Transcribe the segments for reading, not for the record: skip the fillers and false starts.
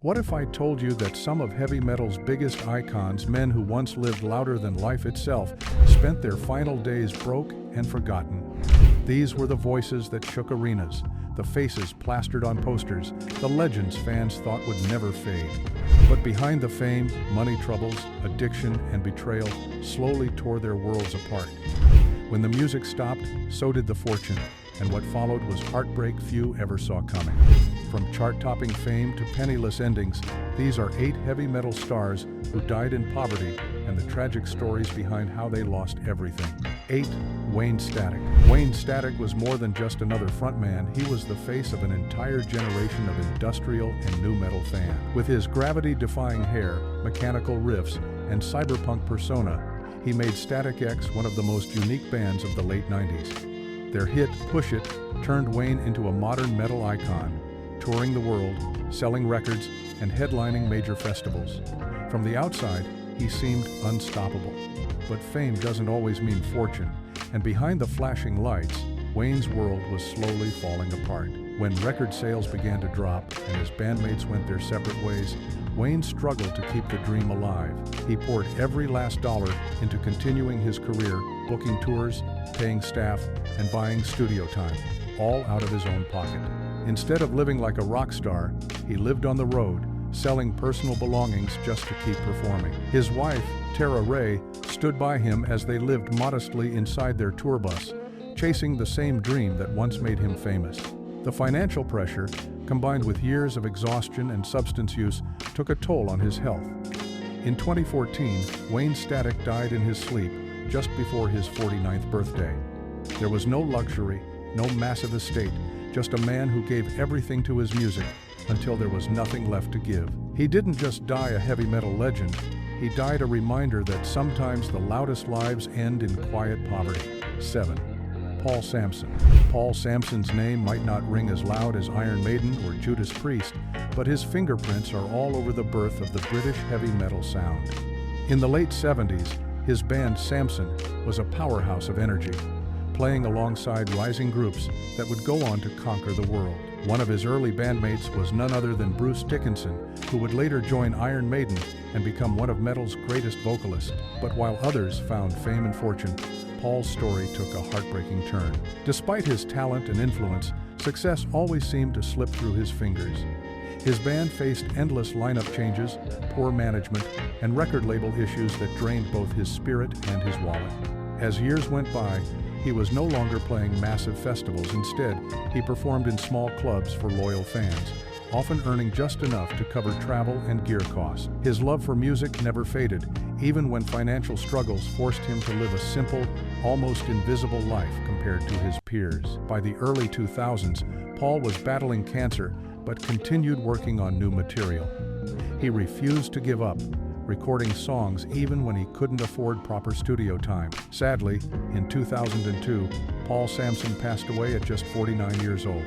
What if I told you that some of heavy metal's biggest icons, men who once lived louder than life itself, spent their final days broke and forgotten? These were the voices that shook arenas, the faces plastered on posters, the legends fans thought would never fade. But behind the fame, money troubles, addiction, and betrayal slowly tore their worlds apart. When the music stopped, so did the fortune, and what followed was heartbreak few ever saw coming. From chart-topping fame to penniless endings, these are 8 heavy metal stars who died in poverty and the tragic stories behind how they lost everything. 8. Wayne Static. Wayne Static was more than just another frontman. He was the face of an entire generation of industrial and nu metal fans. With his gravity-defying hair, mechanical riffs, and cyberpunk persona, he made Static X one of the most unique bands of the late 90s. Their hit, Push It, turned Wayne into a modern metal icon, touring the world, selling records, and headlining major festivals. From the outside, he seemed unstoppable. But fame doesn't always mean fortune, and behind the flashing lights, Wayne's world was slowly falling apart. When record sales began to drop and his bandmates went their separate ways, Wayne struggled to keep the dream alive. He poured every last dollar into continuing his career, booking tours, paying staff, and buying studio time, all out of his own pocket. Instead of living like a rock star, he lived on the road, selling personal belongings just to keep performing. His wife, Tara Ray, stood by him as they lived modestly inside their tour bus, chasing the same dream that once made him famous. The financial pressure, combined with years of exhaustion and substance use, took a toll on his health. In 2014, Wayne Static died in his sleep just before his 49th birthday. There was no luxury, no massive estate, just a man who gave everything to his music until there was nothing left to give. He didn't just die a heavy metal legend, he died a reminder that sometimes the loudest lives end in quiet poverty. 7. Paul Samson. Paul Samson's name might not ring as loud as Iron Maiden or Judas Priest, but his fingerprints are all over the birth of the British heavy metal sound. In the late 70s, his band Samson was a powerhouse of energy, playing alongside rising groups that would go on to conquer the world. One of his early bandmates was none other than Bruce Dickinson, who would later join Iron Maiden and become one of metal's greatest vocalists. But while others found fame and fortune, Paul's story took a heartbreaking turn. Despite his talent and influence, success always seemed to slip through his fingers. His band faced endless lineup changes, poor management, and record label issues that drained both his spirit and his wallet. As years went by, he was no longer playing massive festivals. Instead, he performed in small clubs for loyal fans, often earning just enough to cover travel and gear costs. His love for music never faded, even when financial struggles forced him to live a simple, almost invisible life compared to his peers. By the early 2000s, Paul was battling cancer, but continued working on new material. He refused to give up, recording songs even when he couldn't afford proper studio time. Sadly, in 2002, Paul Samson passed away at just 49 years old.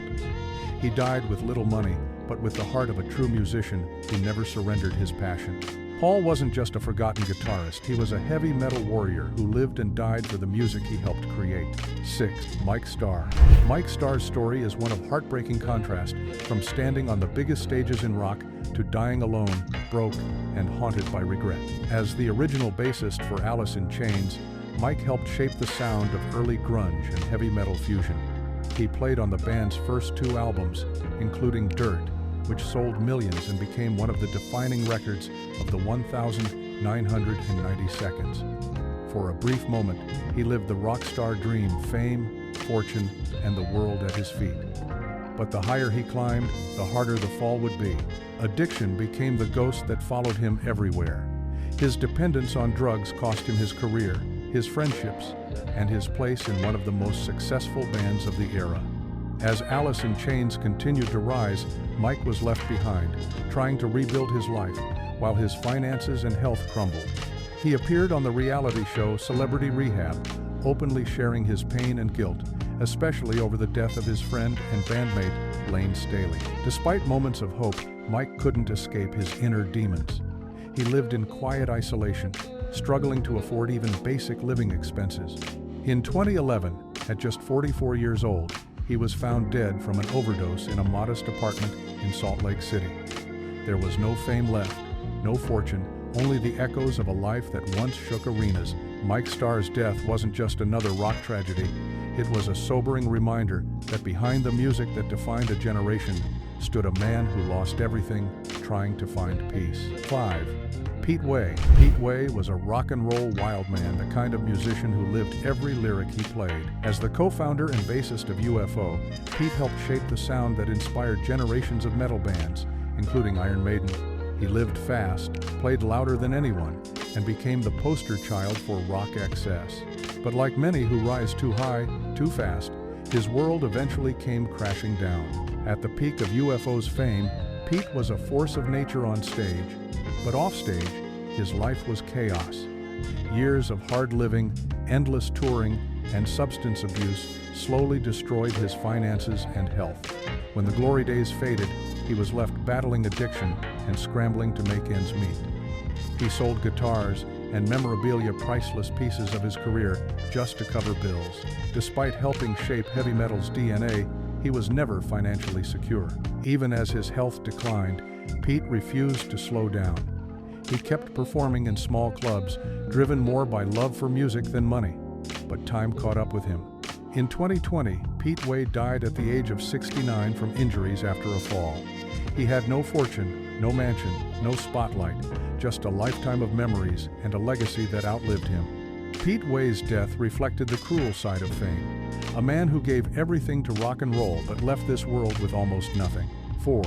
He died with little money, but with the heart of a true musician who never surrendered his passion. Paul wasn't just a forgotten guitarist, he was a heavy metal warrior who lived and died for the music he helped create. 6. Mike Starr. Mike Starr's story is one of heartbreaking contrast, from standing on the biggest stages in rock to dying alone, broke, and haunted by regret. As the original bassist for Alice in Chains, Mike helped shape the sound of early grunge and heavy metal fusion. He played on the band's first 2 albums, including Dirt, which sold millions and became one of the defining records of the 1,990 seconds. For a brief moment, he lived the rock star dream, fame, fortune, and the world at his feet. But the higher he climbed, the harder the fall would be. Addiction became the ghost that followed him everywhere. His dependence on drugs cost him his career, his friendships, and his place in one of the most successful bands of the era. As Alice in Chains continued to rise, Mike was left behind, trying to rebuild his life, while his finances and health crumbled. He appeared on the reality show Celebrity Rehab, openly sharing his pain and guilt, especially over the death of his friend and bandmate, Lane Staley. Despite moments of hope, Mike couldn't escape his inner demons. He lived in quiet isolation, struggling to afford even basic living expenses. In 2011, at just 44 years old, he was found dead from an overdose in a modest apartment in Salt Lake City. There was no fame left, no fortune, only the echoes of a life that once shook arenas. Mike Starr's death wasn't just another rock tragedy. It was a sobering reminder that behind the music that defined a generation stood a man who lost everything trying to find peace. 5. Pete Way. Pete Way was a rock and roll wild man, the kind of musician who lived every lyric he played. As the co-founder and bassist of UFO, Pete helped shape the sound that inspired generations of metal bands, including Iron Maiden. He lived fast, played louder than anyone, and became the poster child for rock excess. But like many who rise too high, too fast, his world eventually came crashing down. At the peak of UFO's fame, Pete was a force of nature on stage, but offstage, his life was chaos. Years of hard living, endless touring, and substance abuse slowly destroyed his finances and health. When the glory days faded, he was left battling addiction and scrambling to make ends meet. He sold guitars and memorabilia, priceless pieces of his career, just to cover bills. Despite helping shape heavy metal's DNA, he was never financially secure. Even as his health declined, Pete refused to slow down. He kept performing in small clubs, driven more by love for music than money. But time caught up with him. In 2020, Pete Way died at the age of 69 from injuries after a fall. He had no fortune, no mansion, no spotlight, just a lifetime of memories and a legacy that outlived him. Pete Way's death reflected the cruel side of fame. A man who gave everything to rock and roll but left this world with almost nothing. 4.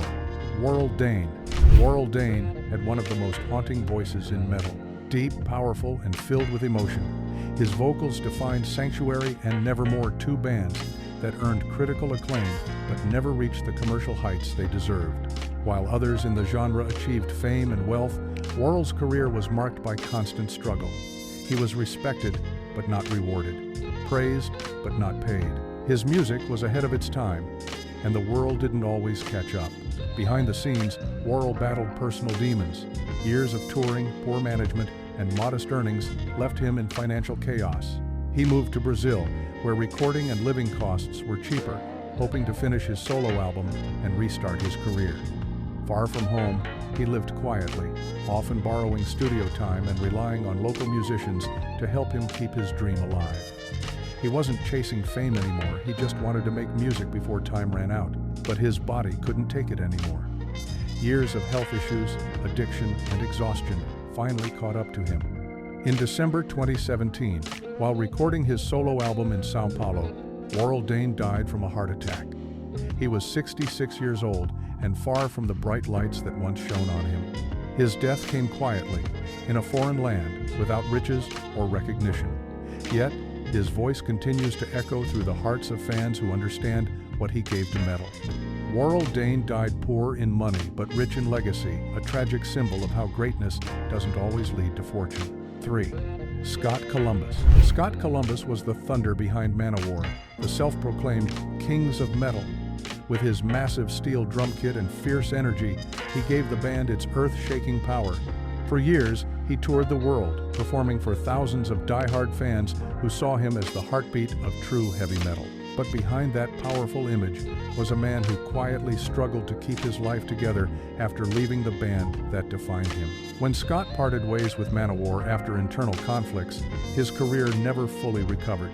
Warrell Dane. Warrell Dane had one of the most haunting voices in metal. Deep, powerful, and filled with emotion. His vocals defined Sanctuary and Nevermore, two bands that earned critical acclaim but never reached the commercial heights they deserved. While others in the genre achieved fame and wealth, Warrell's career was marked by constant struggle. He was respected but not rewarded, praised but not paid. His music was ahead of its time, and the world didn't always catch up. Behind the scenes, Warrell battled personal demons. Years of touring, poor management, and modest earnings left him in financial chaos. He moved to Brazil, where recording and living costs were cheaper, hoping to finish his solo album and restart his career. Far from home, he lived quietly, often borrowing studio time and relying on local musicians to help him keep his dream alive. He wasn't chasing fame anymore, he just wanted to make music before time ran out, but his body couldn't take it anymore. Years of health issues, addiction, and exhaustion finally caught up to him. In December 2017, while recording his solo album in Sao Paulo, Warrell Dane died from a heart attack. He was 66 years old and far from the bright lights that once shone on him. His death came quietly, in a foreign land, without riches or recognition. Yet, his voice continues to echo through the hearts of fans who understand what he gave to metal. Warrell Dane died poor in money but rich in legacy, a tragic symbol of how greatness doesn't always lead to fortune. 3. Scott Columbus. Scott Columbus was the thunder behind Manowar, the self-proclaimed kings of metal. With his massive steel drum kit and fierce energy, he gave the band its earth-shaking power. For years, he toured the world, performing for thousands of die-hard fans who saw him as the heartbeat of true heavy metal. But behind that powerful image was a man who quietly struggled to keep his life together after leaving the band that defined him. When Scott parted ways with Manowar after internal conflicts, his career never fully recovered.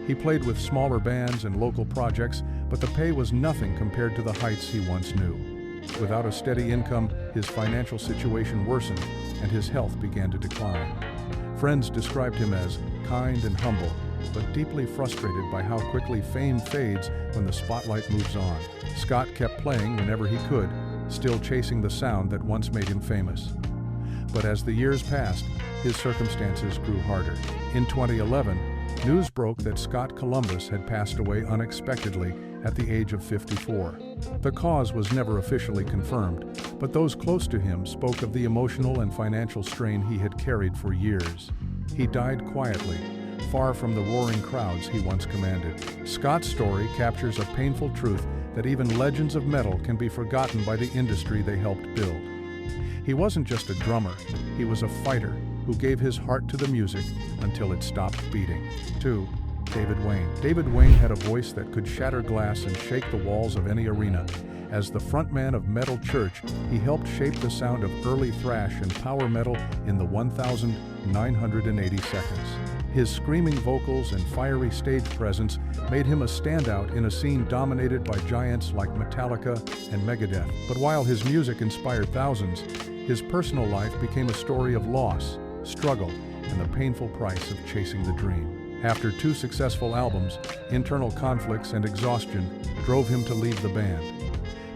He played with smaller bands and local projects, but the pay was nothing compared to the heights he once knew. Without a steady income, his financial situation worsened and his health began to decline. Friends described him as kind and humble, but deeply frustrated by how quickly fame fades when the spotlight moves on. Scott kept playing whenever he could, still chasing the sound that once made him famous. But as the years passed, his circumstances grew harder. In 2011, news broke that Scott Columbus had passed away unexpectedly at the age of 54. The cause was never officially confirmed, but those close to him spoke of the emotional and financial strain he had carried for years. He died quietly, far from the roaring crowds he once commanded. Scott's story captures a painful truth that even legends of metal can be forgotten by the industry they helped build. He wasn't just a drummer, he was a fighter who gave his heart to the music until it stopped beating. 2. David Wayne. David Wayne had a voice that could shatter glass and shake the walls of any arena, As the frontman of Metal Church, he helped shape the sound of early thrash and power metal in the 1980 seconds. His screaming vocals and fiery stage presence made him a standout in a scene dominated by giants like Metallica and Megadeth. But while his music inspired thousands, his personal life became a story of loss, struggle, and the painful price of chasing the dream. After 2 successful albums, internal conflicts and exhaustion drove him to leave the band.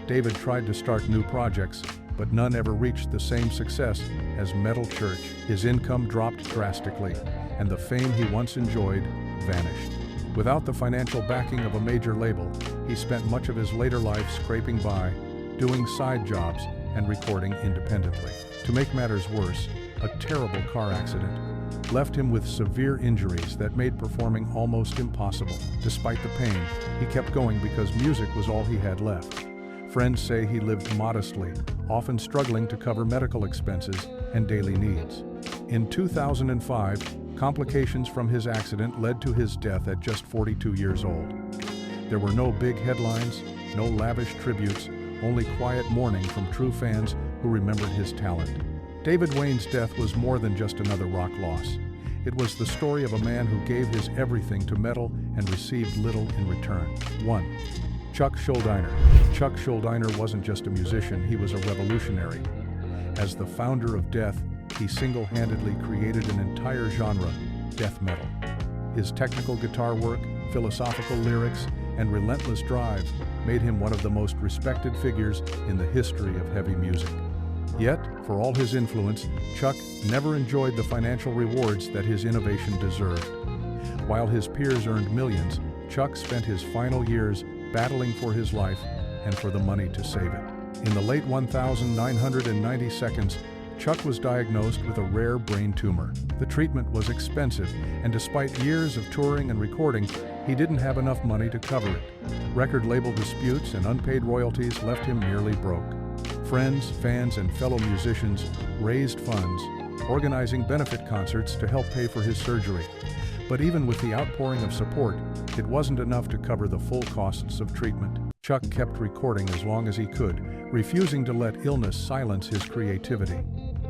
David tried to start new projects, but none ever reached the same success as Metal Church. His income dropped drastically, and the fame he once enjoyed vanished. Without the financial backing of a major label, he spent much of his later life scraping by, doing side jobs, and recording independently. To make matters worse, a terrible car accident left him with severe injuries that made performing almost impossible. Despite the pain, he kept going because music was all he had left. Friends say he lived modestly, often struggling to cover medical expenses and daily needs. In 2005, complications from his accident led to his death at just 42 years old. There were no big headlines, no lavish tributes, only quiet mourning from true fans who remembered his talent. David Wayne's death was more than just another rock loss. It was the story of a man who gave his everything to metal and received little in return. 1. Chuck Schuldiner. Chuck Schuldiner wasn't just a musician, he was a revolutionary. As the founder of death, he single-handedly created an entire genre, death metal. His technical guitar work, philosophical lyrics, and relentless drive made him one of the most respected figures in the history of heavy music. Yet, for all his influence, Chuck never enjoyed the financial rewards that his innovation deserved. While his peers earned millions, Chuck spent his final years battling for his life and for the money to save it. In the late 1990 seconds, Chuck was diagnosed with a rare brain tumor. The treatment was expensive, and despite years of touring and recording, he didn't have enough money to cover it. Record label disputes and unpaid royalties left him nearly broke. Friends, fans, and fellow musicians raised funds, organizing benefit concerts to help pay for his surgery. But even with the outpouring of support, it wasn't enough to cover the full costs of treatment. Chuck kept recording as long as he could, refusing to let illness silence his creativity.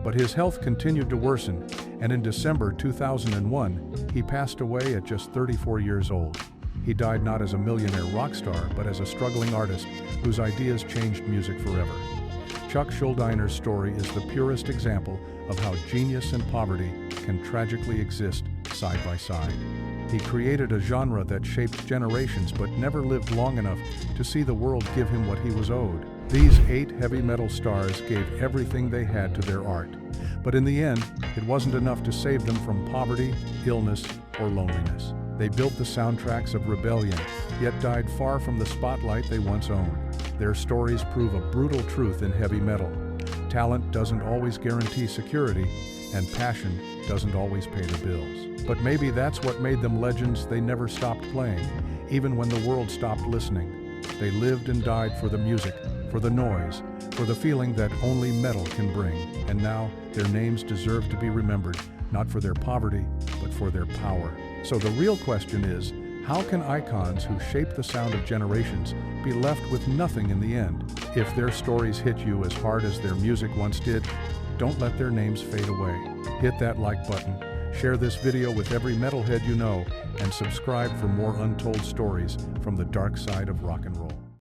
But his health continued to worsen, and in December 2001, he passed away at just 34 years old. He died not as a millionaire rock star, but as a struggling artist whose ideas changed music forever. Chuck Schuldiner's story is the purest example of how genius and poverty can tragically exist side by side. He created a genre that shaped generations but never lived long enough to see the world give him what he was owed. These 8 heavy metal stars gave everything they had to their art. But in the end, it wasn't enough to save them from poverty, illness, or loneliness. They built the soundtracks of rebellion, yet died far from the spotlight they once owned. Their stories prove a brutal truth in heavy metal. Talent doesn't always guarantee security, and passion doesn't always pay the bills. But maybe that's what made them legends. They never stopped playing, even when the world stopped listening. They lived and died for the music, for the noise, for the feeling that only metal can bring. And now, their names deserve to be remembered, not for their poverty, but for their power. So the real question is, how can icons who shaped the sound of generations be left with nothing in the end? If their stories hit you as hard as their music once did, don't let their names fade away. Hit that like button, share this video with every metalhead you know, and subscribe for more untold stories from the dark side of rock and roll.